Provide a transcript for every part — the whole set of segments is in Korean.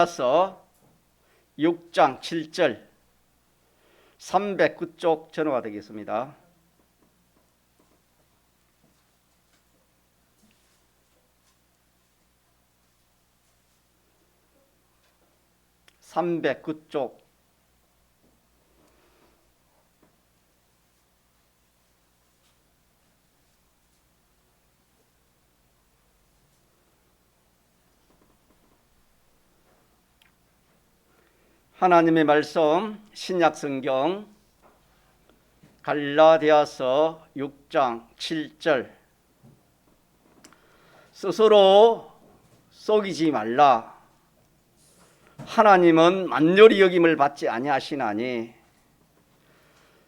이어서 6장 7절 309쪽 전화가 되겠습니다. (309쪽) 하나님의 말씀 신약성경 갈라디아서 6장 7절 스스로 속이지 말라. 하나님은 만요리 여김을 받지 아니하시나니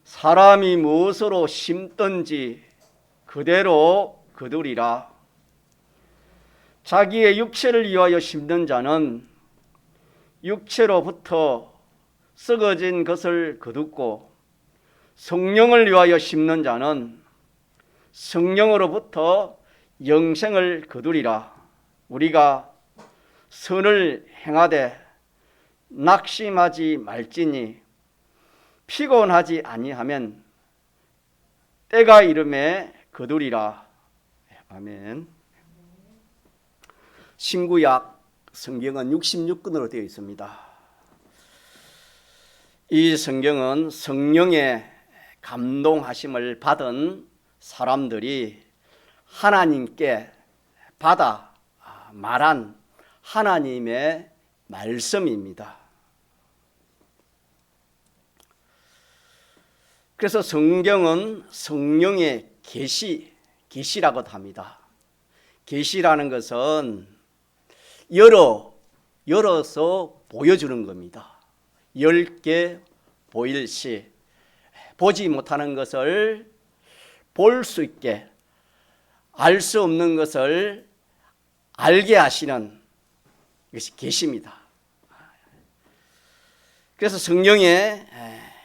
사람이 무엇으로 심든지 그대로 거두리라. 자기의 육체를 위하여 심는 자는 육체로부터 썩어진 것을 거두고 성령을 위하여 심는 자는 성령으로부터 영생을 거두리라. 우리가 선을 행하되 낙심하지 말지니 피곤하지 아니하면 때가 이름에 거두리라. 아멘. 신구약 성경은 66권으로 되어 있습니다. 이 성경은 성령의 감동하심을 받은 사람들이 하나님께 받아 말한 하나님의 말씀입니다. 그래서 성경은 성령의 계시라고도 합니다. 계시라는 것은 열어서 보여주는 겁니다. 10개 보일시 보지 못하는 것을 볼 수 있게, 알 수 없는 것을 알게 하시는 것이 계시입니다. 그래서 성령의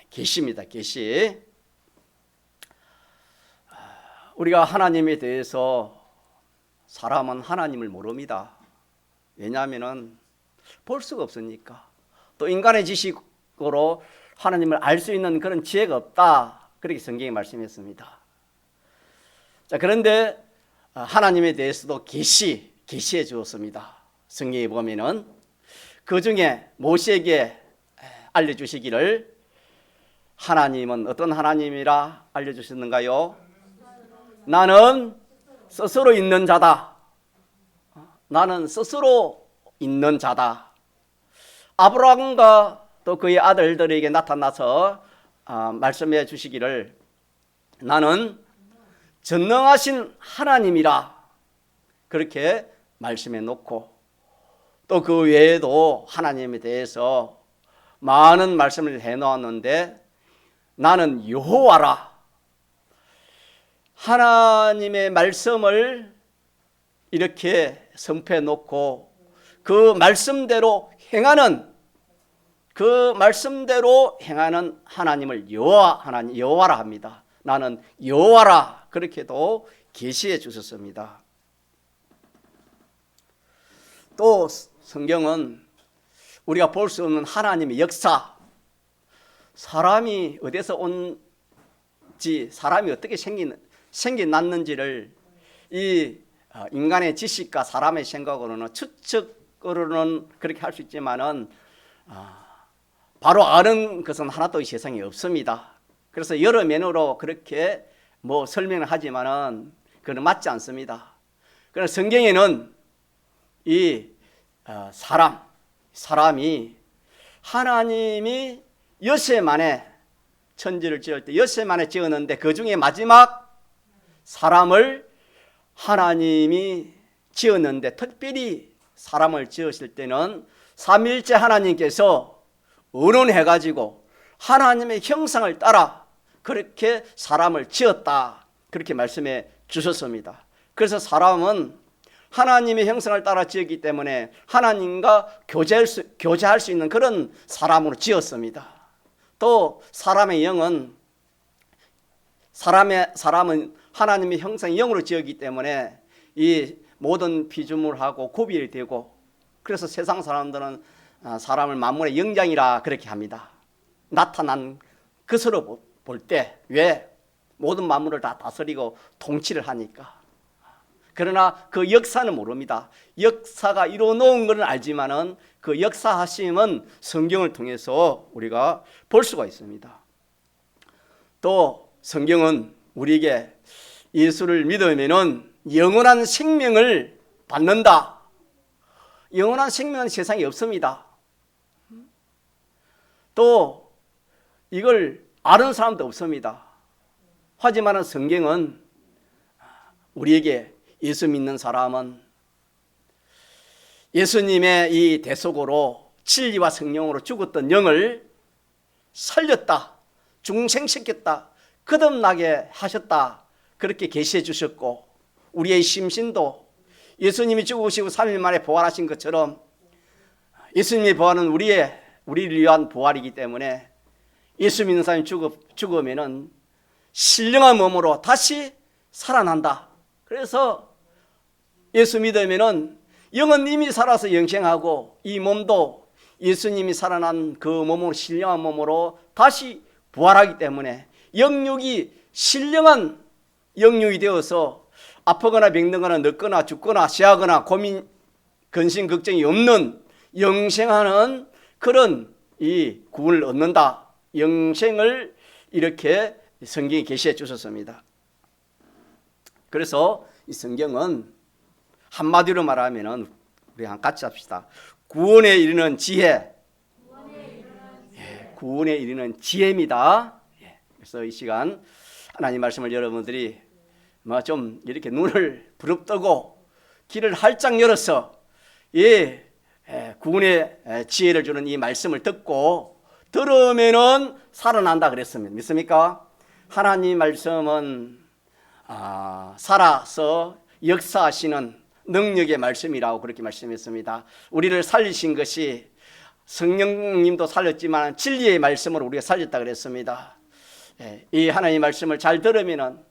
계시입니다. 계시. 우리가 하나님에 대해서 사람은 하나님을 모릅니다. 왜냐하면 볼 수가 없으니까. 또 인간의 지식으로 하나님을 알 수 있는 그런 지혜가 없다. 그렇게 성경이 말씀했습니다. 자, 그런데 하나님에 대해서도 계시해 주었습니다. 성경에 보면은 그 중에 모세에게 알려주시기를 하나님은 어떤 하나님이라 알려주셨는가요? 나는 스스로 있는 자다. 나는 스스로 있는 자다. 아브라함과 또 그의 아들들에게 나타나서 말씀해 주시기를 나는 전능하신 하나님이라 그렇게 말씀해 놓고 또 그 외에도 하나님에 대해서 많은 말씀을 해 놓았는데 나는 여호와라. 하나님의 말씀을 이렇게 선포해 놓고 그 말씀대로 행하는 하나님을 여호와라 합니다. 나는 여호와라 그렇게도 계시해 주셨습니다. 또 성경은 우리가 볼 수 없는 하나님의 역사, 사람이 어디서 온지, 사람이 어떻게 생겨났는지를 이 인간의 지식과 사람의 생각으로는 추측으로는 그렇게 할 수 있지만은 바로 아는 것은 하나도 이 세상에 없습니다. 그래서 여러 면으로 그렇게 설명을 하지만은 그건 맞지 않습니다. 그러나 성경에는 이 사람이 하나님이 엿새 만에 천지를 지을 때 엿새 만에 지었는데 그 중에 마지막 사람을 하나님이 지었는데 특별히 사람을 지으실 때는 삼위일체 하나님께서 의논해가지고 하나님의 형상을 따라 그렇게 사람을 지었다 그렇게 말씀해 주셨습니다. 그래서 사람은 하나님의 형상을 따라 지었기 때문에 하나님과 교제할 수 있는 그런 사람으로 지었습니다. 또 사람의 영은 사람은 하나님의 형상의 영으로 지었기 때문에 이 모든 피조물하고 구별이 되고, 그래서 세상 사람들은 사람을 만물의 영장이라 그렇게 합니다. 나타난 것으로 볼 때 왜? 모든 만물을 다 다스리고 통치를 하니까. 그러나 그 역사는 모릅니다. 역사가 이루어 놓은 것은 알지만은 그 역사하심은 성경을 통해서 우리가 볼 수가 있습니다. 또 성경은 우리에게 예수를 믿으면은 영원한 생명을 받는다. 영원한 생명은 세상에 없습니다. 또 이걸 아는 사람도 없습니다. 하지만 성경은 우리에게 예수 믿는 사람은 예수님의 이 대속으로 진리와 성령으로 죽었던 영을 살렸다, 중생시켰다, 거듭나게 하셨다, 그렇게 계시해 주셨고, 우리의 심신도 예수님이 죽으시고 3일 만에 부활하신 것처럼 예수님의 부활은 우리를 위한 부활이기 때문에 예수 믿는 사람이 죽으면은 신령한 몸으로 다시 살아난다. 그래서 예수 믿으면은 영은 이미 살아서 영생하고 이 몸도 예수님이 살아난 그 몸으로, 신령한 몸으로 다시 부활하기 때문에 영육이 신령한 영육이 되어서 아프거나 병들거나 늙거나 죽거나 she하거나 고민, 근심, 걱정이 없는 영생하는 그런 이 구원을 얻는다. 영생을 이렇게 성경에 계시해 주셨습니다. 그래서 이 성경은 한마디로 말하면 우리 같이 합시다. 구원에 이르는 지혜. 구원에 이르는 지혜입니다. 그래서 이 시간 하나님 말씀을 여러분들이 좀 이렇게 눈을 부릅뜨고 귀를 활짝 열어서 구원의 지혜를 주는 이 말씀을 듣고 들으면은 살아난다 그랬습니다. 믿습니까? 하나님 말씀은 살아서 역사하시는 능력의 말씀이라고 그렇게 말씀했습니다. 우리를 살리신 것이 성령님도 살렸지만 진리의 말씀으로 우리가 살렸다 그랬습니다. 이 하나님의 말씀을 잘 들으면은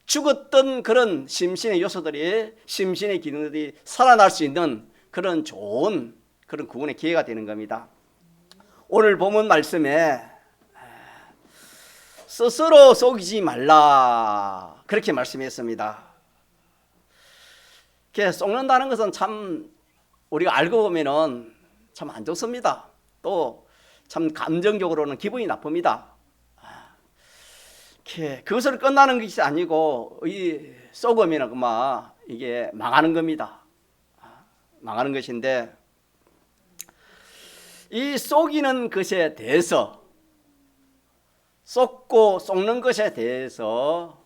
죽었던 그런 심신의 요소들이, 심신의 기능들이 살아날 수 있는 그런 좋은 그런 구원의 기회가 되는 겁니다. 오늘 본문 말씀에 스스로 속이지 말라 그렇게 말씀했습니다. 이렇게 속는다는 것은 참 우리가 알고 보면은 참 안 좋습니다. 또 참 감정적으로는 기분이 나쁩니다. 그것을 끝나는 것이 아니고 이 속으면 그만 이게 망하는 겁니다. 망하는 것인데, 이 속이는 것에 대해서, 속고 속는 것에 대해서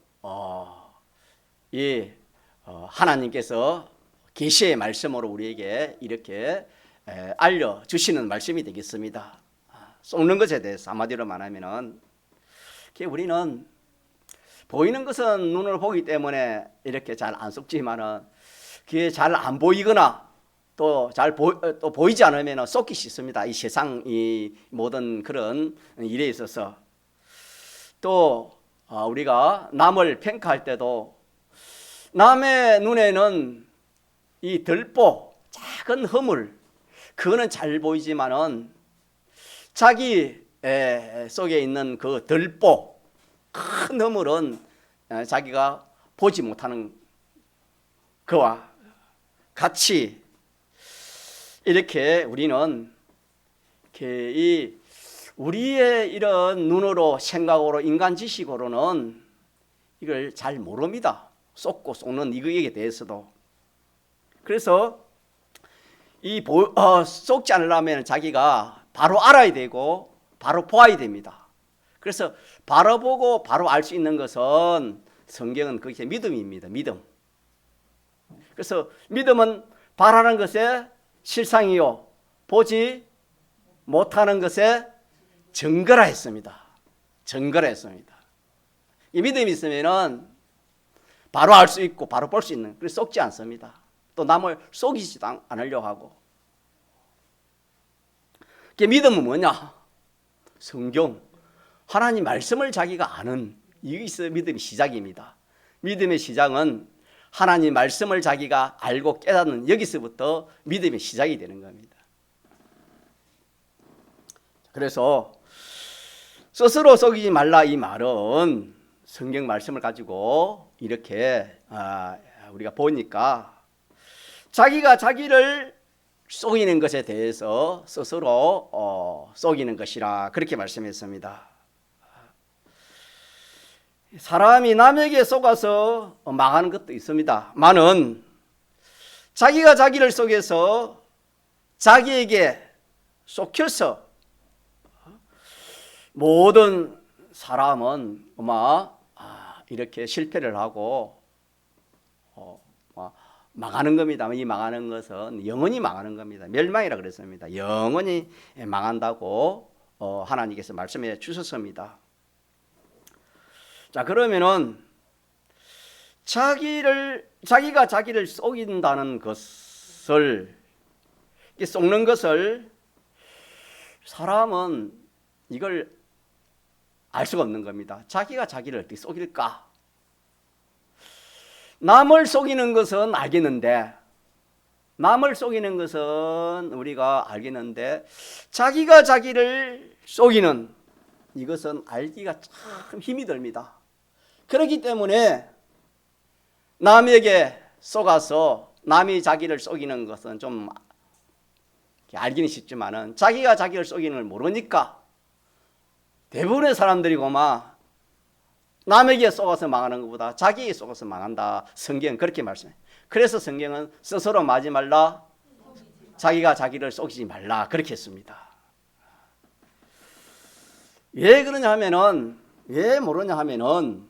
하나님께서 계시의 말씀으로 우리에게 이렇게 알려주시는 말씀이 되겠습니다. 속는 것에 대해서 한마디로 말하면은 우리는 보이는 것은 눈으로 보기 때문에 이렇게 잘 안 속지만은 그게 잘 안 보이거나 또 또 보이지 않으면 속기 쉽습니다. 이 세상 이 모든 그런 일에 있어서. 또 우리가 남을 평가할 때도 남의 눈에는 이 들보, 작은 허물, 그거는 잘 보이지만은 자기 속에 있는 그 들보, 큰 허물은 자기가 보지 못하는 그와 같이 이렇게 우리는 우리의 이런 눈으로, 생각으로, 인간 지식으로는 이걸 잘 모릅니다. 속고 속는 이거에 대해서도. 그래서 속지 않으려면 자기가 바로 알아야 되고 바로 보아야 됩니다. 그래서 바로 보고 바로 알 수 있는 것은 성경은 그게 믿음입니다. 믿음. 그래서 믿음은 바라는 것에 실상이요, 보지 못하는 것에 증거라 했습니다. 증거라 했습니다. 이 믿음이 있으면은 바로 알 수 있고 바로 볼 수 있는, 그래서 속지 않습니다. 또 남을 속이지도 않으려고 하고. 믿음은 뭐냐? 성경, 하나님 말씀을 자기가 아는, 이게 있어야 믿음의 시작입니다. 믿음의 시작은 하나님 말씀을 자기가 알고 깨닫는, 여기서부터 믿음의 시작이 되는 겁니다. 그래서 스스로 속이지 말라 이 말은 성경 말씀을 가지고 이렇게 우리가 보니까 자기가 자기를 속이는 것에 대해서 스스로 속이는 것이라 그렇게 말씀했습니다. 사람이 남에게 속아서 망하는 것도 있습니다만은 자기가 자기를 속여서 자기에게 속혀서 모든 사람은 아마 이렇게 실패를 하고 망하는 겁니다. 이 망하는 것은 영원히 망하는 겁니다. 멸망이라 그랬습니다. 영원히 망한다고 하나님께서 말씀해 주셨습니다. 자, 그러면은 자기가 자기를 속인다는 것을, 속는 것을 사람은 이걸 알 수가 없는 겁니다. 자기가 자기를 어떻게 속일까? 남을 속이는 것은 알겠는데, 우리가 알겠는데, 자기가 자기를 속이는 이것은 알기가 참 힘이 듭니다. 그렇기 때문에 남에게 속아서 남이 자기를 속이는 것은 좀 알기는 쉽지만은 자기가 자기를 속이는 걸 모르니까 대부분의 사람들이 남에게 속아서 망하는 것보다 자기에게 속아서 망한다. 성경은 그렇게 말씀해요. 그래서 성경은 스스로 마지 말라, 자기가 자기를 속이지 말라 그렇게 했습니다. 왜 그러냐 하면은, 왜 모르냐 하면은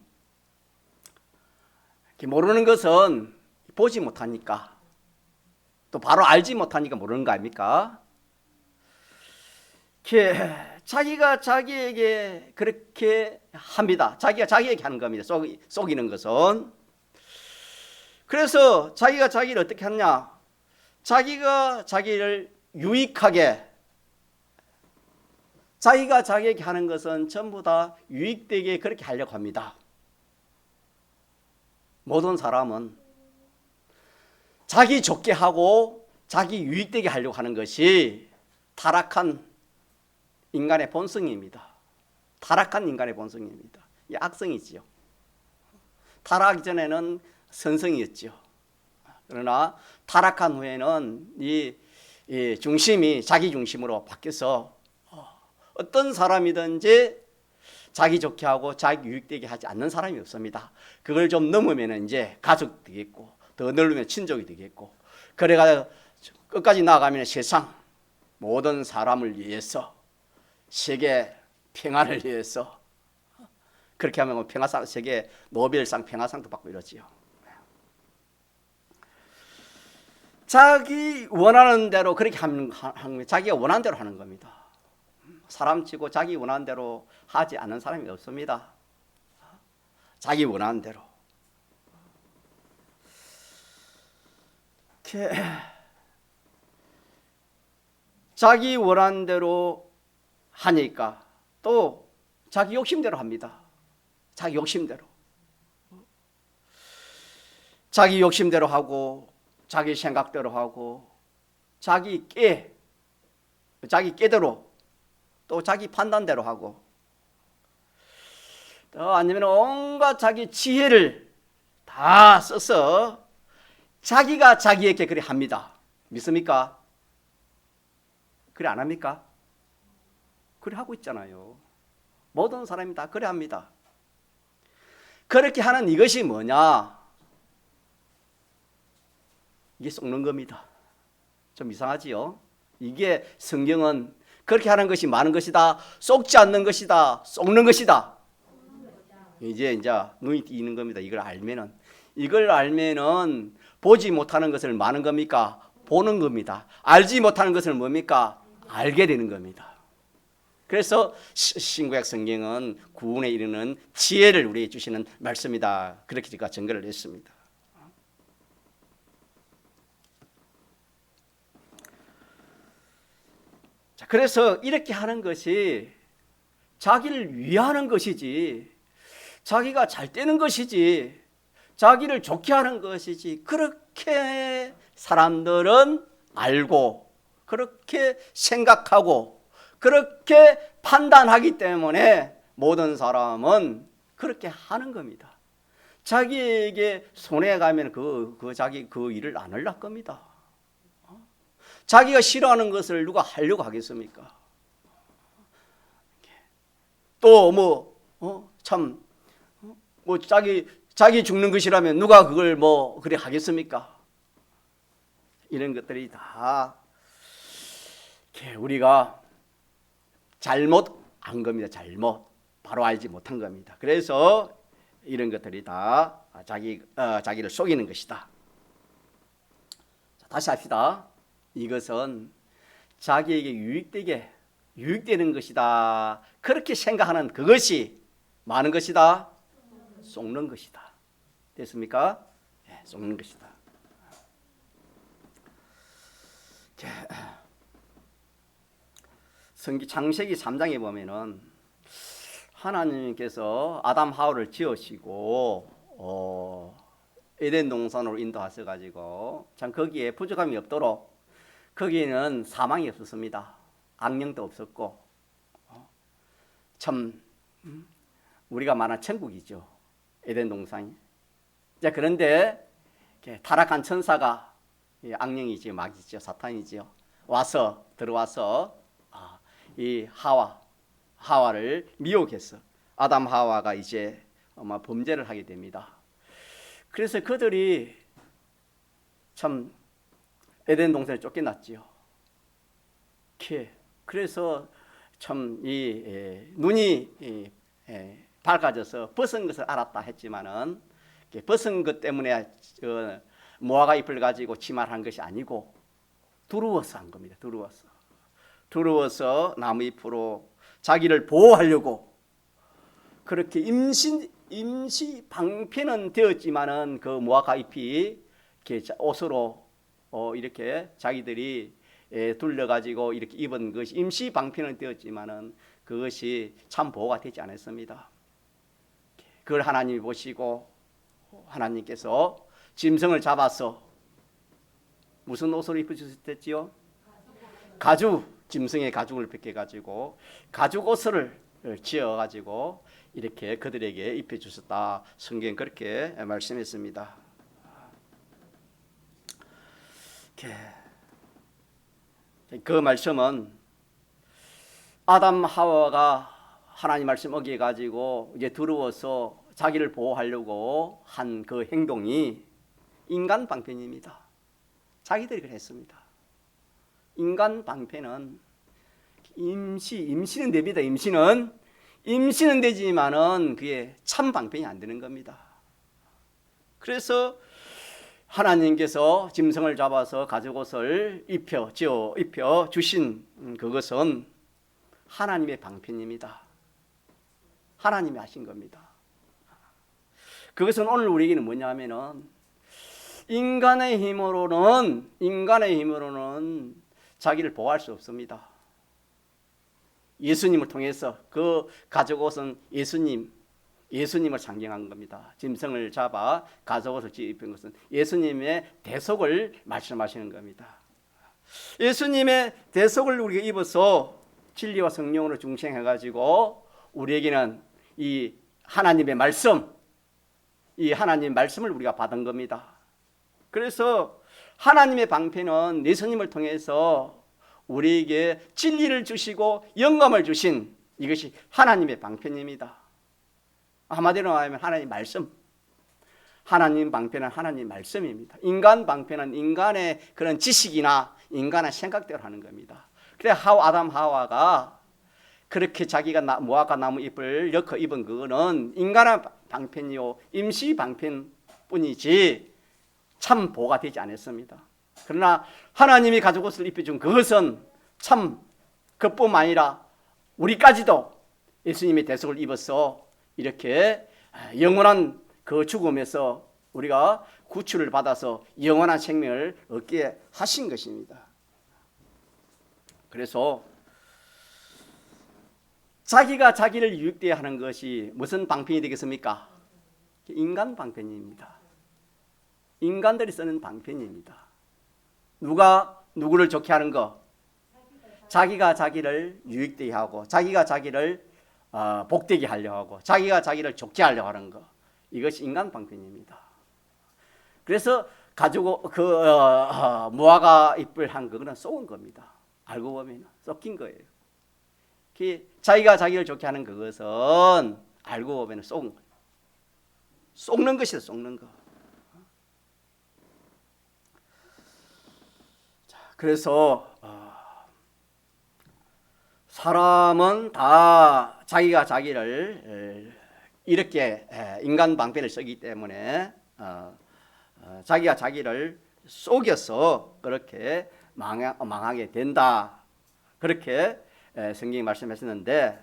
모르는 것은 보지 못하니까, 또 바로 알지 못하니까 모르는 거 아닙니까? 자기가 자기에게 그렇게 합니다. 자기가 자기에게 하는 겁니다. 속이는 것은. 그래서 자기가 자기를 어떻게 하느냐? 자기가 자기를 유익하게, 자기가 자기에게 하는 것은 전부 다 유익되게 그렇게 하려고 합니다. 모든 사람은 자기 좋게 하고 자기 유익되게 하려고 하는 것이 타락한 인간의 본성입니다. 타락한 인간의 본성입니다. 이 악성이지요. 타락하기 전에는 선성이었죠. 그러나 타락한 후에는 이 중심이 자기 중심으로 바뀌어서 어떤 사람이든지 자기 좋게 하고 자기 유익되게 하지 않는 사람이 없습니다. 그걸 좀 넘으면 이제 가족 되겠고, 더 넓으면 친족이 되겠고, 그래가 끝까지 나아가면 세상 모든 사람을 위해서, 세계 평화를 위해서, 그렇게 하면 평화상, 세계 노벨상 평화상도 받고 이러지요. 자기 원하는 대로 그렇게 하는 자기가 원하는 대로 하는 겁니다. 사람 치고 자기 원하는 대로 하지 않는 사람이 없습니다. 자기 원하는 대로. 자기 원하는 대로 하니까 또 자기 욕심대로 합니다. 자기 욕심대로. 자기 욕심대로 하고, 자기 생각대로 하고, 자기 깨대로, 또 자기 판단대로 하고, 또 아니면 온갖 자기 지혜를 다 써서 자기가 자기에게 그래 합니다. 믿습니까? 그래 안 합니까? 그래 하고 있잖아요. 모든 사람이 다 그래 합니다. 그렇게 하는 이것이 뭐냐? 이게 속는 겁니다. 좀 이상하지요? 이게 성경은 그렇게 하는 것이 많은 것이다, 속지 않는 것이다, 속는 것이다. 이제 눈이 띄는 겁니다. 이걸 알면은 보지 못하는 것을 많은 겁니까? 보는 겁니다. 알지 못하는 것을 뭡니까? 알게 되는 겁니다. 그래서 신구약 성경은 구원에 이르는 지혜를 우리에게 주시는 말씀이다. 그렇게 제가 증거를 했습니다. 자, 그래서 이렇게 하는 것이 자기를 위하는 것이지, 자기가 잘 되는 것이지, 자기를 좋게 하는 것이지, 그렇게 사람들은 알고, 그렇게 생각하고, 그렇게 판단하기 때문에 모든 사람은 그렇게 하는 겁니다. 자기에게 손해 가면 자기 그 일을 안 하려고 겁니다. 자기가 싫어하는 것을 누가 하려고 하겠습니까? 또 자기 죽는 것이라면 누가 그걸 그래 하겠습니까? 이런 것들이 다 우리가 잘못한 겁니다. 바로 알지 못한 겁니다. 그래서 이런 것들이 다 자기를 속이는 것이다. 자, 다시 합시다. 이것은 자기에게 유익되는 것이다. 그렇게 생각하는 그것이 많은 것이다. 속는 것이다. 됐습니까? 네, 속는 것이다. 창세기 3장에 보면은 하나님께서 아담 하와를 지으시고 에덴 동산으로 인도하셔가지고 참 거기에 부족함이 없도록 거기에는 사망이 없었습니다. 악령도 없었고 참 우리가 말하는 천국이죠. 에덴 동산이. 자, 그런데 타락한 천사가 악령이죠, 마귀죠, 사탄이죠. 들어와서 이 하와를 미혹해서 아담 하와가 이제 아마 범죄를 하게 됩니다. 그래서 그들이 참 에덴 동산에 쫓겨났지요. 그래서 참 눈이 밝아져서 벗은 것을 알았다 했지만은 벗은 것 때문에 무화과 잎을 가지고 치마를 한 것이 아니고 두려워서 한 겁니다. 두려워서 나무 잎으로 자기를 보호하려고 그렇게 임시 방편은 되었지만은 그 무화과 잎이 이렇게 옷으로 이렇게 자기들이 둘러가지고 이렇게 입은 것이 임시 방편은 되었지만은 그것이 참 보호가 되지 않았습니다. 그걸 하나님이 보시고 하나님께서 짐승을 잡아서 무슨 옷을 입혀주셨지요? 짐승의 가죽을 벗겨가지고 가죽 옷을 지어가지고 이렇게 그들에게 입혀주셨다. 성경 그렇게 말씀했습니다. 그 말씀은 아담 하와가 하나님 말씀 어겨가지고 이제 두려워서 자기를 보호하려고 한 그 행동이 인간 방편입니다. 자기들이 그랬습니다. 인간 방편은 임시는 됩니다. 임시는 되지만은 그게 참 방편이 안 되는 겁니다. 그래서 하나님께서 짐승을 잡아서 가죽옷을 입혀 주신 그것은 하나님의 방편입니다. 하나님이 하신 겁니다. 그것은 오늘 우리에게는 뭐냐면은 인간의 힘으로는 자기를 보호할 수 없습니다. 예수님을 통해서 그 가죽옷은 예수님을 상징한 겁니다. 짐승을 잡아 가죽옷을 입힌 것은 예수님의 대속을 말씀하시는 겁니다. 예수님의 대속을 우리가 입어서 진리와 성령으로 중생해가지고 우리에게는 이 하나님의 말씀, 이 하나님의 말씀을 우리가 받은 겁니다. 그래서 하나님의 방편은 예수님을 통해서 우리에게 진리를 주시고 영감을 주신 이것이 하나님의 방편입니다. 한마디로 말하면 하나님 말씀. 하나님 방편은 하나님 말씀입니다. 인간 방편은 인간의 그런 지식이나 인간의 생각대로 하는 겁니다. 그래 아담 하와가 그렇게 자기가 무화과 나무 잎을 엮어 입은 그거는 인간의 방편이요 임시 방편뿐이지 참 보호가 되지 않았습니다. 그러나 하나님이 가죽옷을 입혀준 그것은 참 그뿐만 아니라 우리까지도 예수님의 대속을 입어서 이렇게 영원한 그 죽음에서 우리가 구출을 받아서 영원한 생명을 얻게 하신 것입니다. 그래서 자기가 자기를 유익되게 하는 것이 무슨 방편이 되겠습니까? 인간 방편입니다. 인간들이 쓰는 방편입니다. 누가 누구를 좋게 하는 거? 자기가 자기를 유익되게 하고 자기가 자기를 복되게 하려고 하고 자기가 자기를 좋게 하려고 하는 거, 이것이 인간 방편입니다. 그래서 가지고 무화과 잎을 한 그거는 쏘은 겁니다. 알고 보면 섞인 거예요. 자기가 자기를 좋게 하는 그것은 알고 보면 쏘은 거예요. 쏘는 것이다, 쏘는 거. 자, 그래서 사람은 다 자기가 자기를 이렇게 인간 방편을 쓰기 때문에 자기가 자기를 속여서 그렇게 망하게 된다. 그렇게 성경이 말씀하셨는데,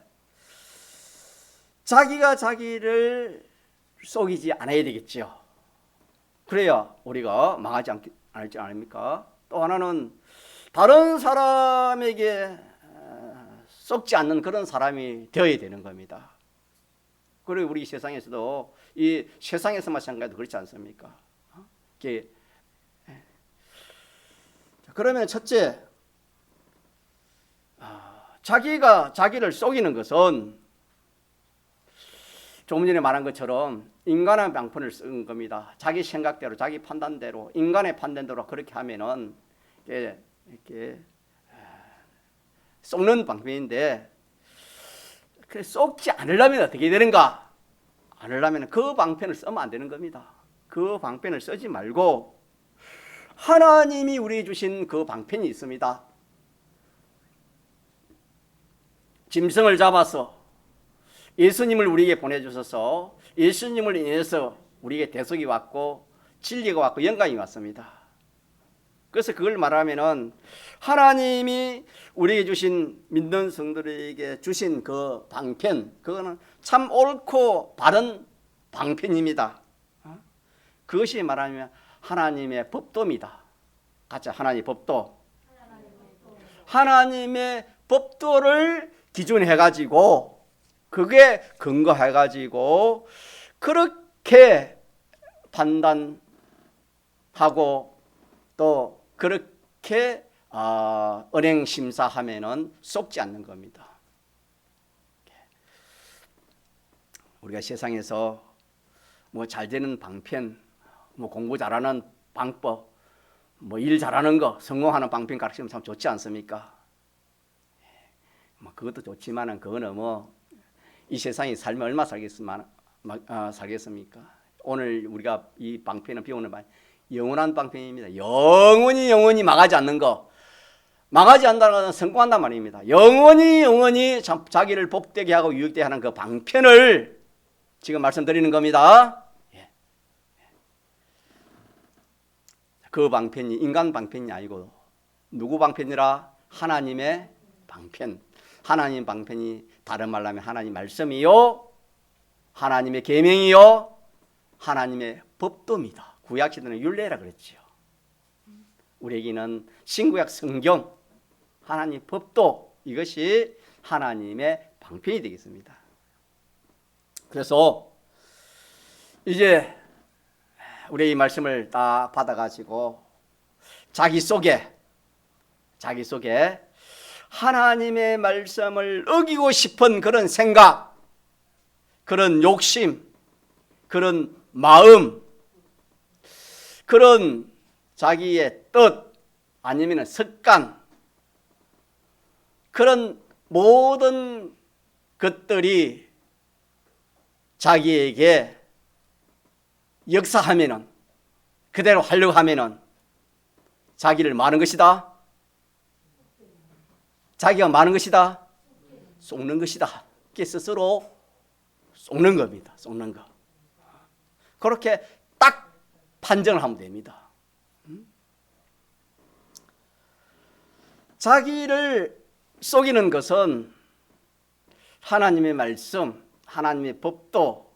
자기가 자기를 속이지 않아야 되겠죠. 그래야 우리가 망하지 않지 않습니까? 또 하나는 다른 사람에게 속지 않는 그런 사람이 되어야 되는 겁니다. 그리고 우리 세상에서도 이 세상에서 마찬가지로 그렇지 않습니까? 그러면 첫째, 자기가 자기를 속이는 것은 조금 전에 말한 것처럼 인간의 방편을 쓴 겁니다. 자기 생각대로, 자기 판단대로, 인간의 판단대로 그렇게 하면은 이렇게 속는 방편인데, 그래 속지 않으려면 어떻게 되는가? 않으려면 그 방편을 쓰면 안 되는 겁니다. 그 방편을 쓰지 말고 하나님이 우리에게 주신 그 방편이 있습니다. 짐승을 잡아서 예수님을 우리에게 보내주셔서 예수님을 인해서 우리에게 대속이 왔고 진리가 왔고 영광이 왔습니다. 그래서 그걸 말하면은 하나님이 우리에게 주신 믿는 성도들에게 주신 그 방편, 그거는 참 옳고 바른 방편입니다. 그것이 말하면 하나님의 법도입니다. 같이 하나님의 법도. 하나님의 법도를 기준해가지고 그게 근거해가지고 그렇게 판단하고 또 그렇게 은행 심사하면은 속지 않는 겁니다. 우리가 세상에서 뭐 잘 되는 방편, 뭐 공부 잘하는 방법, 뭐 일 잘하는 거, 성공하는 방편 가르치면 참 좋지 않습니까? 뭐 그것도 좋지만은 그거는 뭐 이 세상에 살면 얼마 살겠습니까? 오늘 우리가 이 방편은 비오는 말 영원한 방편입니다. 영원히 망하지 않는 거. 망하지 않는다는 것은 성공한단 말입니다. 영원히 자기를 복되게 하고 유익되게 하는 그 방편을 지금 말씀드리는 겁니다. 그 방편이 인간 방편이 아니고 누구 방편이라? 하나님의 방편. 하나님 방편이 다른 말로 하면 하나님 말씀이요, 하나님의 계명이요, 하나님의 법도입니다. 구약 시대는 율례라 그랬지요. 우리에게는 신구약 성경, 하나님 법도, 이것이 하나님의 방편이 되겠습니다. 그래서 이제 우리 이 말씀을 딱 받아가지고 자기 속에 하나님의 말씀을 어기고 싶은 그런 생각, 그런 욕심, 그런 마음, 그런 자기의 뜻 아니면 습관, 그런 모든 것들이 자기에게 역사하면은, 그대로 하려고 하면은 자기를 많은 것이다. 자기가 많은 것이다. 속는 것이다. 이렇게 스스로 속는 겁니다. 속는 거. 그렇게 딱 판정을 하면 됩니다. 자기를 속이는 것은 하나님의 말씀, 하나님의 법도,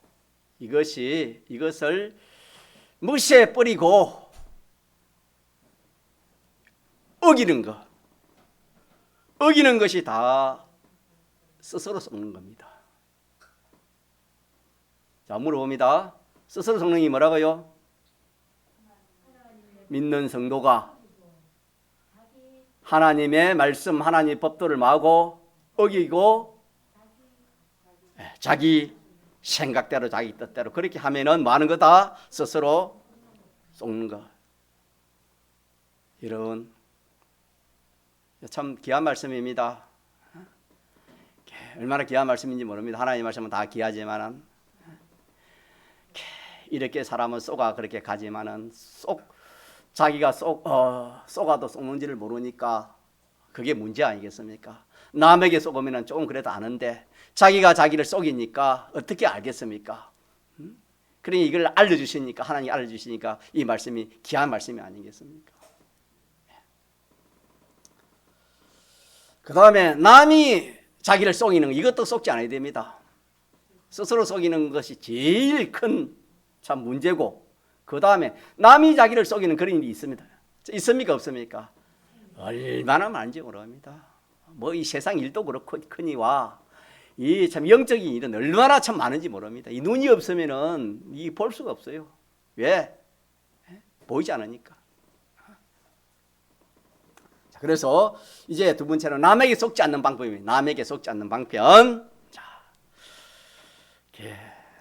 이것을 무시해 버리고 어기는 것이 다 스스로 속는 겁니다. 자, 물어봅니다. 스스로 속는 게 뭐라고요? 믿는 성도가 하나님의 말씀, 하나님의 법도를 마고 어기고 자기 생각대로 자기 뜻대로 그렇게 하면은 뭐 하는 거다? 스스로 속는 거. 여러분 참 귀한 말씀입니다. 얼마나 귀한 말씀인지 모릅니다. 하나님의 말씀은 다 귀하지만은 이렇게 사람은 쏘가 그렇게 가지만은 자기가 쏘가도 쏘는지를 모르니까 그게 문제 아니겠습니까? 남에게 쏘으면 조금 그래도 아는데 자기가 자기를 쏘기니까 어떻게 알겠습니까? 그러니 이걸 알려주시니까 하나님이 알려주시니까 이 말씀이 귀한 말씀이 아니겠습니까? 그 다음에 남이 자기를 속이는 거, 이것도 속지 않아야 됩니다. 스스로 속이는 것이 제일 큰 참 문제고, 그 다음에 남이 자기를 속이는 그런 일이 있습니다. 있습니까 없습니까? 얼마나 많은지 모릅니다. 뭐 이 세상 일도 그렇고 크니와 이 참 영적인 일은 얼마나 참 많은지 모릅니다. 이 눈이 없으면은 이 볼 수가 없어요. 왜? 보이지 않으니까. 자, 그래서 이제 두 번째는 남에게 속지 않는 방법입니다. 남에게 속지 않는 방편. 자,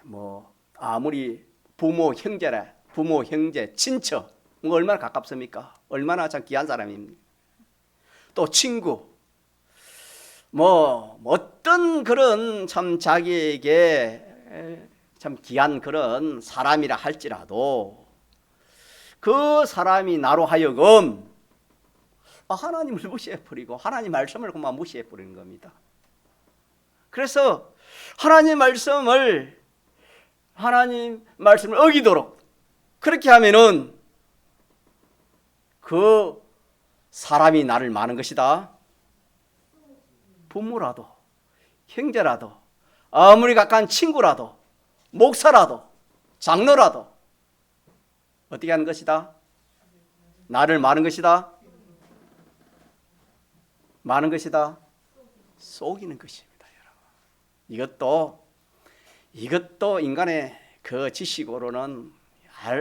뭐 아무리 부모, 형제, 친척 뭐 얼마나 가깝습니까? 얼마나 참 귀한 사람입니까? 또 친구. 뭐 어떤 그런 참 자기에게 참 귀한 그런 사람이라 할지라도 그 사람이 나로 하여금 하나님을 무시해버리고 하나님 말씀을 그만 무시해버리는 겁니다. 그래서 하나님 말씀을 어기도록 그렇게 하면은 그 사람이 나를 많은 것이다. 부모라도 형제라도 아무리 가까운 친구라도 목사라도 장로라도 어떻게 하는 것이다? 나를 많은 것이다. 많은 것이다. 속이는 것입니다, 여러분. 이것도 인간의 그 지식으로는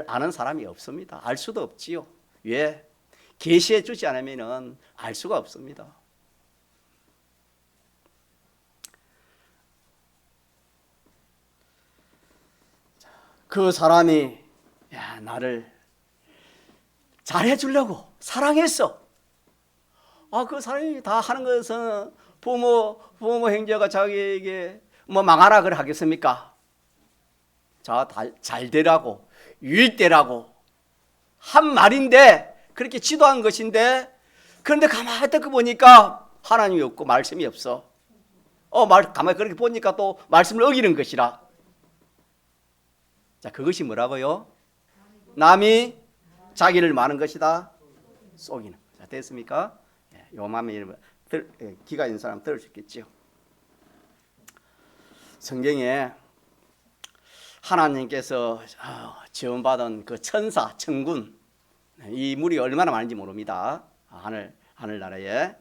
아는 사람이 없습니다. 알 수도 없지요. 왜? 계시해 주지 않으면은 알 수가 없습니다. 그 사람이 나를 잘해 주려고 사랑했어. 그 사람이 다 하는 것은 부모 형제가 자기에게 뭐 망하라 그래 하겠습니까? 자, 잘 되라고 유익되라고 한 말인데 그렇게 지도한 것인데 그런데 가만히 듣고 보니까 하나님이 없고 말씀이 없어. 가만히 그렇게 보니까 또 말씀을 어기는 것이라. 자, 그것이 뭐라고요? 남이 자기를 많은 것이다. 속이는. 자, 됐습니까? 요맘에 기가 있는 사람 들을 수 있겠지요. 성경에 하나님께서 지원받은 그 천사, 천군, 이 물이 얼마나 많은지 모릅니다. 하늘나라에.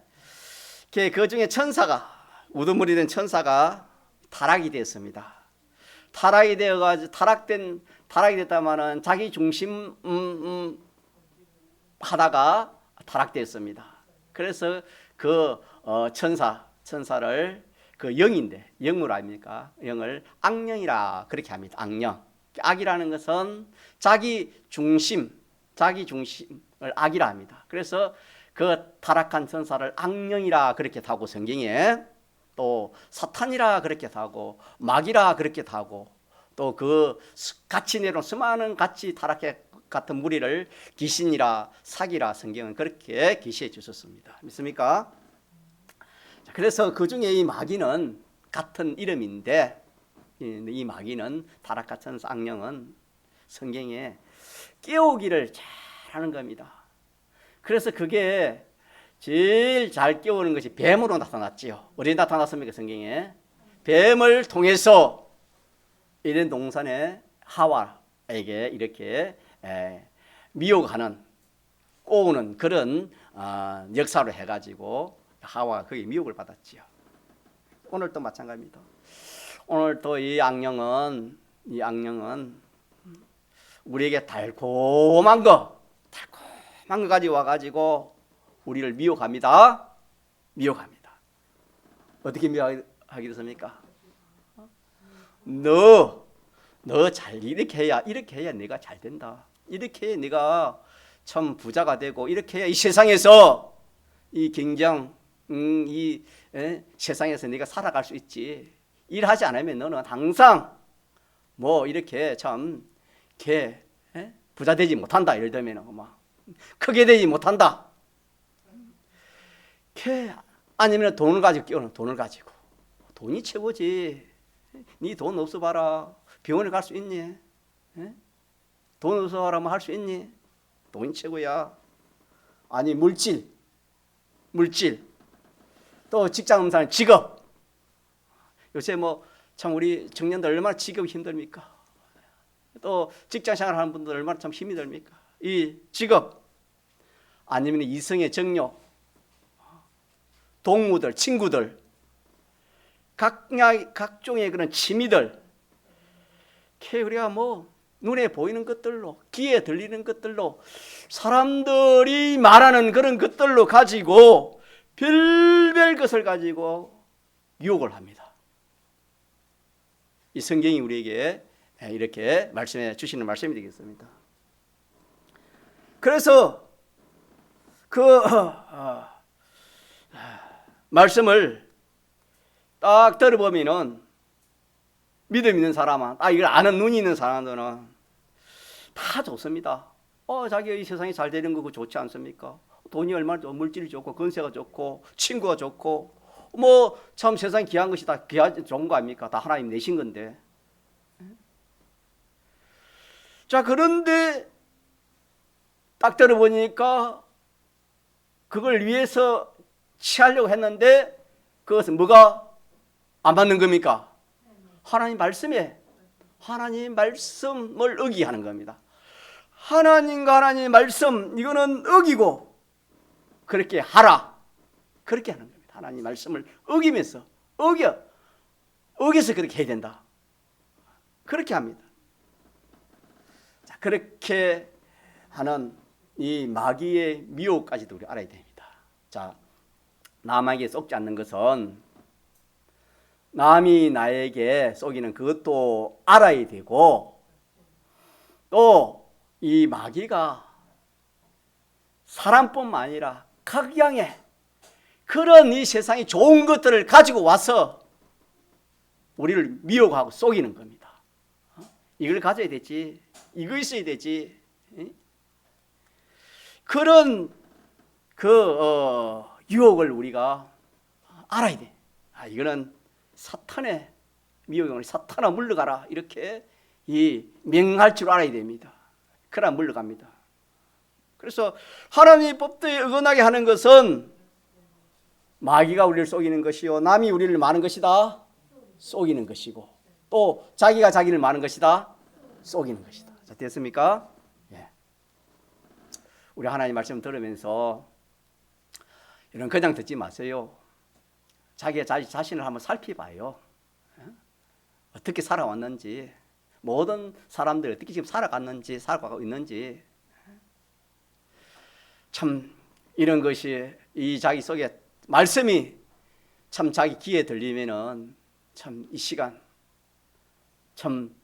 그 중에 천사가, 우두머리 된 천사가 타락이 되었습니다. 타락이 되어가지고 타락이 됐다마는 자기 중심 하다가 타락되었습니다. 그래서 그 천사를 그 영인데 영물 아닙니까? 영을 악령이라 그렇게 합니다. 악령. 악이라는 것은 자기 중심을 악이라 합니다. 그래서 그 타락한 천사를 악령이라 그렇게 하고 성경에 또 사탄이라 그렇게 하고 마귀라 그렇게 하고 또 그 같이 내려온 수많은 같이 타락해 같은 무리를 귀신이라 사기라 성경은 그렇게 계시해 주셨습니다. 믿습니까? 그래서 그 중에 이 마귀는 같은 이름인데 이 마귀는 타락같은 악령은 성경에 깨우기를 잘하는 겁니다. 그래서 그게 제일 잘 깨우는 것이 뱀으로 나타났지요. 어디에 나타났습니까? 성경에 뱀을 통해서 에덴 동산의 하와에게 이렇게 미혹하는 꼬우는 그런 역사로 해가지고 하와가 거기에 미혹을 받았지요. 오늘도 마찬가지입니다. 오늘도 이 악령은 우리에게 달콤한 거 가지고 와가지고 우리를 미혹합니다. 미혹합니다. 어떻게 미혹하게 됐습니까? 너 잘 이렇게 해야 내가 잘 된다. 이렇게 해야 내가 참 부자가 되고, 이렇게 해야 이 세상에서 이 경쟁, 세상에서 네가 살아갈 수 있지. 일하지 않으면 너는 항상 뭐 이렇게 참 부자 되지 못한다. 예를 들면 막 크게 되지 못한다. 아니면 돈을 가지고 돈이 최고지. 네 돈 없어 봐라. 병원에 갈 수 있니? 돈 없어 봐라. 뭐 할 수 있니? 돈이 최고야. 아니 물질. 또 직장 없는 사람 직업. 요새 뭐 참 우리 청년들 얼마나 직업이 힘듭니까? 또 직장 생활하는 분들 얼마나 참 힘이 듭니까? 이 직업, 아니면 이성의 정욕, 동무들, 친구들, 각종의 그런 취미들, 우리가 뭐 눈에 보이는 것들로, 귀에 들리는 것들로, 사람들이 말하는 그런 것들로 가지고 별별 것을 가지고 유혹을 합니다. 이 성경이 우리에게 이렇게 말씀해 주시는 말씀이 되겠습니다. 그래서 그 말씀을 딱 들어보면은 믿음 있는 사람은, 이걸 아는 눈이 있는 사람들은 다 좋습니다. 자기가 이 세상에 잘 되는 거 좋지 않습니까? 돈이 얼마나 좋고, 물질이 좋고, 건세가 좋고, 친구가 좋고, 뭐 참 세상에 귀한 것이 다 좋은 거 아닙니까? 다 하나님 내신 건데. 자, 그런데 딱 들어보니까 그걸 위해서 취하려고 했는데 그것은 뭐가 안 맞는 겁니까? 하나님 말씀에, 하나님 말씀을 어기하는 겁니다. 하나님과 하나님의 말씀, 이거는 어기고 그렇게 하라, 그렇게 하는 겁니다. 하나님 말씀을 어기면서 어겨서 그렇게 해야 된다, 그렇게 합니다. 자, 그렇게 하는 이 마귀의 미혹까지도 우리 알아야 됩니다. 자, 남에게 속지 않는 것은 남이 나에게 속이는 그것도 알아야 되고, 또 이 마귀가 사람뿐만 아니라 각양의 그런 이 세상의 좋은 것들을 가지고 와서 우리를 미혹하고 속이는 겁니다. 이걸 가져야 되지, 이거 있어야 되지. 그런 유혹을 우리가 알아야 돼. 이거는 사탄의 미혹을, 사탄아 물러가라, 이렇게 명할 줄 알아야 됩니다. 그러나 물러갑니다. 그래서 하나님의 법도에 어긋나게 하는 것은 마귀가 우리를 속이는 것이요, 남이 우리를 마는 것이다, 속이는 것이고, 또 자기가 자기를 마는 것이다, 속이는 것이다. 자, 됐습니까? 예. 우리 하나님 말씀 들으면서 이런 그냥 듣지 마세요. 자기가 자신을 한번 살펴봐요. 어떻게 살아왔는지, 모든 사람들이 어떻게 지금 살아갔는지, 살아가고 있는지. 참 이런 것이 이 자기 속에 말씀이 참 자기 귀에 들리면은 참 이 시간 참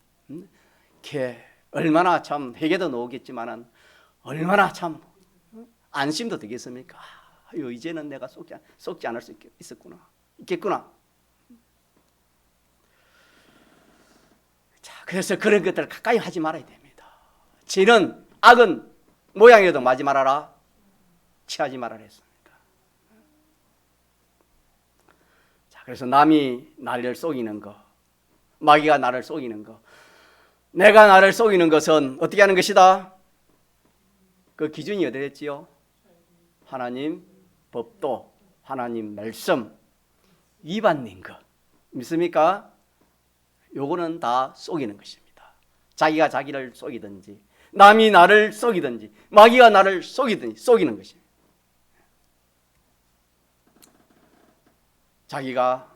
얼마나 참 회개도 나오겠지만은 얼마나 참 안심도 되겠습니까? 이제는 내가 속지 않을 수 있겠구나. 자, 그래서 그런 것들을 가까이 하지 말아야 됩니다. 죄는, 악은 모양이라도 마지 말아라, 취하지 말아라 했습니다. 자, 그래서 남이 나를 속이는 거, 마귀가 나를 속이는 거, 내가 나를 속이는 것은 어떻게 하는 것이다? 그 기준이 어디 됐지요? 하나님 법도, 하나님 말씀 위반인 것 믿습니까? 요거는 다 속이는 것입니다. 자기가 자기를 속이든지, 남이 나를 속이든지, 마귀가 나를 속이든지 속이는 것입니다. 자기가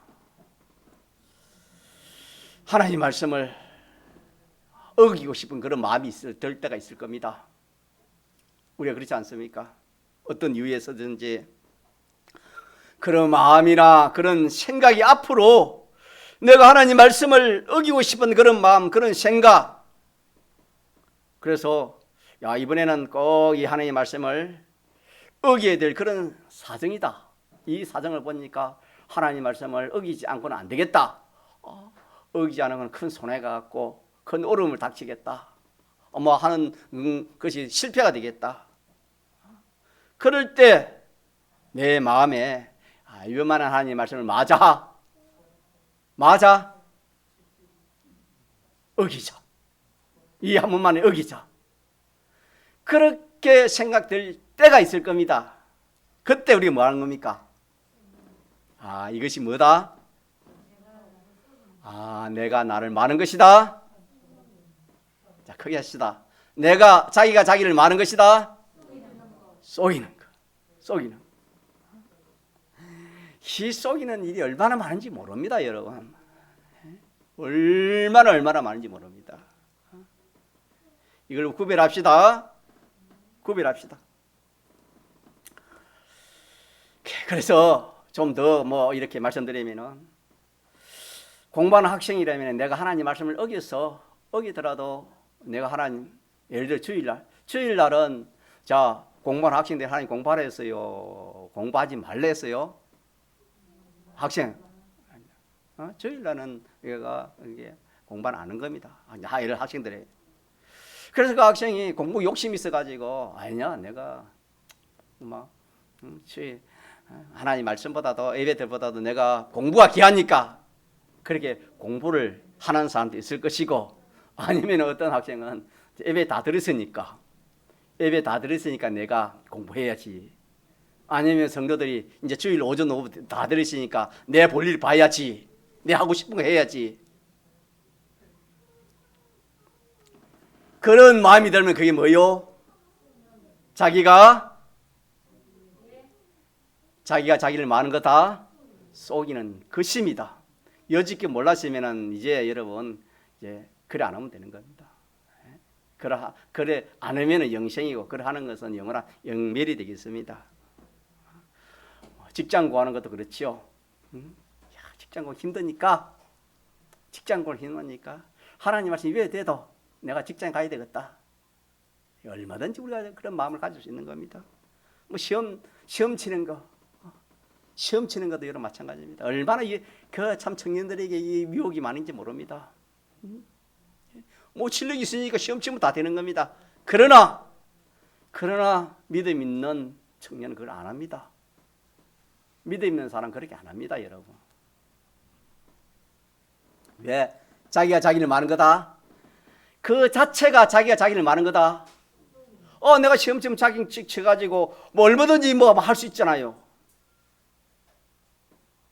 하나님 말씀을 어기고 싶은 그런 마음이 들 때가 있을 겁니다. 우리가 그렇지 않습니까? 어떤 이유에서든지 그런 마음이나 그런 생각이 앞으로 내가 하나님 말씀을 어기고 싶은 그런 마음, 그런 생각, 그래서 야, 이번에는 꼭 이 하나님 말씀을 어기게 될 그런 사정이다. 이 사정을 보니까 하나님 말씀을 어기지 않고는 안 되겠다. 어기지 않은 건 큰 손해가 갖고 큰 어려움을 닥치겠다. 뭐 하는 것이 실패가 되겠다. 그럴 때 내 마음에 이만한 하나님 말씀을 맞아 어기자. 이 한 번만에 어기자. 그렇게 생각될 때가 있을 겁니다. 그때 우리가 뭐 하는 겁니까? 이것이 뭐다? 내가 나를 마는 것이다. 자, 크게 하시다. 자기가 자기를 마는 것이다. 속이는 거. 이 속이는 일이 얼마나 많은지 모릅니다, 여러분. 얼마나 많은지 모릅니다. 이걸 구별합시다. 그래서 좀 더 뭐 이렇게 말씀드리면은, 공부하는 학생이라면 내가 하나님 말씀을 어기더라도 내가 하나님, 예를 들어 주일날은 자, 공부하는 학생들 하나님 공부하라 했어요? 공부하지 말라 했어요? 학생, 주일날은 이게 공부 안 하는 겁니다. 이런 학생들이. 그래서 그 학생이 공부 욕심이 있어가지고 아니야, 내가 하나님 말씀보다도 예배들보다도 내가 공부가 귀하니까 그렇게 공부를 하는 사람도 있을 것이고, 아니면 어떤 학생은 예배 다 들었으니까 내가 공부해야지. 아니면 성도들이 이제 주일 오전 오후 다 들으시니까 내 볼일 봐야지. 내 하고 싶은 거 해야지. 그런 마음이 들면 그게 뭐요? 자기가 자기를 마는 거다 속이는 것입니다. 여지껏 몰랐으면은 이제 여러분 이제 그래 안 하면 되는 겁니다. 그래 안 하면은 영생이고, 그래 하는 것은 영원한 영멸이 되겠습니다. 직장 구하는 것도 그렇지요. 직장 구하기 힘드니까 하나님 말씀이 왜 돼도 내가 직장 가야 되겠다. 얼마든지 우리가 그런 마음을 가질 수 있는 겁니다. 뭐 시험 치는 것도 여러 마찬가지입니다. 얼마나 그 참 청년들에게 이 유혹이 많은지 모릅니다. 뭐 실력이 있으니까 시험 치면 다 되는 겁니다. 그러나 믿음 있는 청년은 그걸 안 합니다. 믿음 있는 사람 그렇게 안 합니다, 여러분. 왜? 자기가 자기를 마는 거다. 그 자체가 자기가 자기를 마는 거다. 내가 시험 치면 자기 쳐가지고 뭐 얼마든지 뭐 할 수 있잖아요.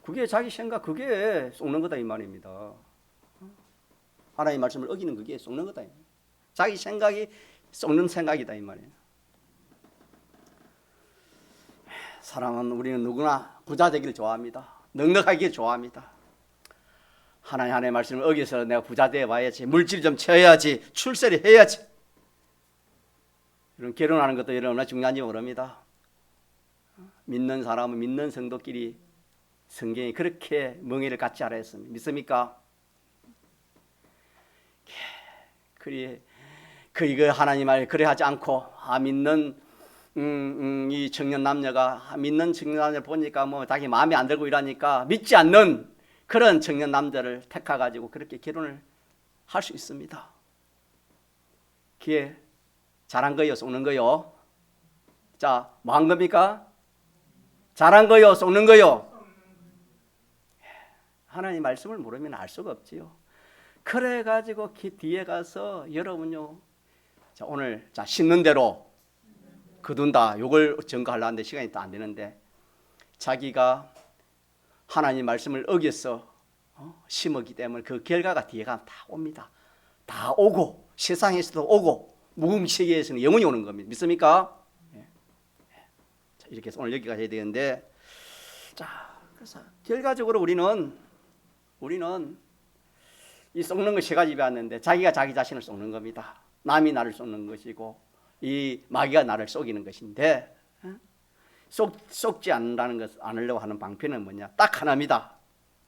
그게 자기 생각, 그게 속는 거다 이 말입니다. 하나님의 말씀을 어기는 그게 속는 거다. 자기 생각이 속는 생각이다 이 말이에요. 사람은 우리는 누구나 부자 되기를 좋아합니다. 넉넉하기를 좋아합니다. 하나님의 말씀을 어겨서 내가 부자 되어 봐야지, 물질 좀 채워야지, 출세를 해야지. 이런 결혼하는 것도 얼마나 중요한지 모릅니다. 믿는 사람은 믿는 성도끼리 성경이 그렇게 멍에를 같이 하라 했습니다. 믿습니까? 이거 하나님 말 그래 하지 않고 믿는 이 청년 남녀가 믿는 청년 남녀를 보니까 뭐 자기 마음에 안 들고 이러니까 믿지 않는 그런 청년 남자를 택하 가지고 그렇게 결혼을 할 수 있습니다. 그게 잘한 거요, 속는 거요? 자, 뭐 한 겁니까? 잘한 거요, 속는 거요? 하나님 말씀을 모르면 알 수가 없지요. 그래 가지고 뒤에 가서 여러분요, 자, 오늘 심는 대로 거둔다. 요걸 증거하려는데 시간이 또 안 되는데, 자기가 하나님 말씀을 어겨서 심었기 때문에 그 결과가 뒤에 가면 다 옵니다. 다 오고, 세상에서도 오고, 무금 세계에서는 영원히 오는 겁니다. 믿습니까? 자, 이렇게 해서 오늘 여기까지 해야 되는데, 자, 그래서 결과적으로 우리는 이 썩는 것 세 가지 배웠는데, 자기가 자기 자신을 썩는 겁니다. 남이 나를 썩는 것이고 이 마귀가 나를 속이는 것인데, 속지 않으려고 하는 방편은 뭐냐? 딱 하나입니다.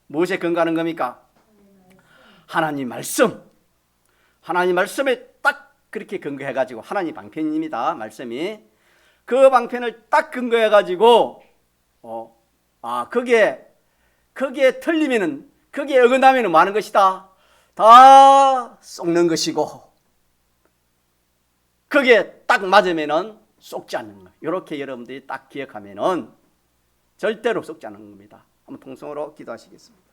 무엇에 근거하는 겁니까? 하나님 말씀. 하나님 말씀에 딱 그렇게 근거해가지고 하나님 방편입니다. 말씀이. 그 방편을 딱 근거해가지고 거기에 틀리면은, 거기에 어긋나면은 뭐 하는 것이다? 다 속는 것이고, 거기에 딱 맞으면은 속지 않는 거. 이렇게 여러분들이 딱 기억하면은 절대로 속지 않는 겁니다. 한번 통성으로 기도하시겠습니다.